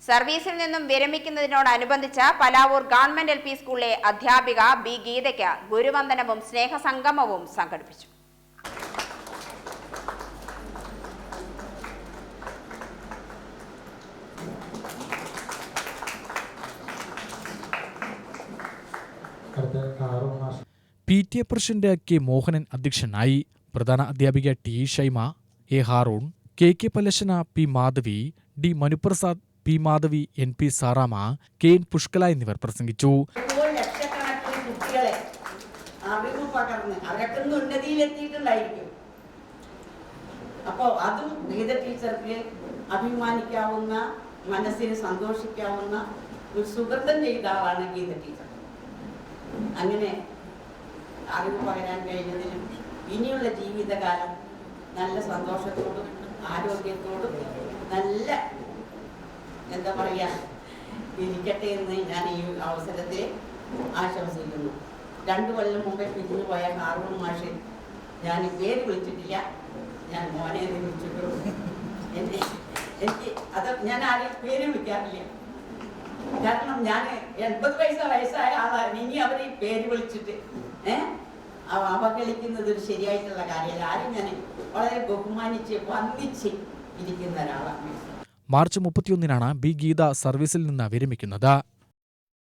സർവീസിൽ നിന്നും വിരമിക്കുന്നതിനോടനുബന്ധിച്ച് Palavur government LP സ്കൂളിലെ അധ്യാപിക B. ഗീതയ്ക്ക് ഗുരുവന്ദനവും സ്നേഹസംഗമവും സംഘടിപ്പിച്ചു. PTA president K. മോഹനൻ അധ്യക്ഷനായി. പ്രധാന അധ്യാപിക T. Shaima, A. Haroon, K. Pallassana, P. Madhavi, D. Manuprasad, P. Madhavi, N. P. Saramma, K. Pushkala എന്നിവർ പ്രസംഗിച്ചു. അപ്പോൾ അതും ഗീത ടീച്ചർക്ക് അഭിമാനിക്കാവുന്ന, മനസ്സിന് സന്തോഷിക്കാവുന്ന ഒരു സുഹൃത്തം ചെയ്ത ആളാണ് ഗീത ടീച്ചർ. അങ്ങനെ അറിവ് പകരാൻ കഴിഞ്ഞതിലും ഇനിയുള്ള ജീവിതകാലം നല്ല സന്തോഷത്തോടും ആരോഗ്യത്തോടും നല്ല എന്താ പറയുക ഇരിക്കട്ടെ എന്ന് ഞാൻ ഈ അവസരത്തിൽ ആശംസിക്കുന്നു. 2 കൊല്ലം മുമ്പേ പിരിഞ്ഞു പോയ ഹാറൂൺ മാഷ് ഞാൻ പേര് വിളിച്ചിട്ടില്ല, ഞാൻ മോനെ വിളിച്ചിട്ടുള്ളൂ. എനിക്ക് അത് ഞാൻ ആരെയും പേര് വിളിക്കാറില്ല. കാരണം ഞാൻ 80 വയസ്സായ ആളാണ്. ഇനി അവർ ഈ പേര് വിളിച്ചിട്ട് അവഗണിക്കുന്നത് ഒരു ശരിയായിട്ടുള്ള കാര്യമല്ല. ആരും ഞാൻ വളരെ ബഹുമാനിച്ച് വന്ദിച്ച് ഇരിക്കുന്ന ഒരാളാണ്. March 31-നാണ് B. ഗീത സർവീസിൽ നിന്ന് വിരമിക്കുന്നത്.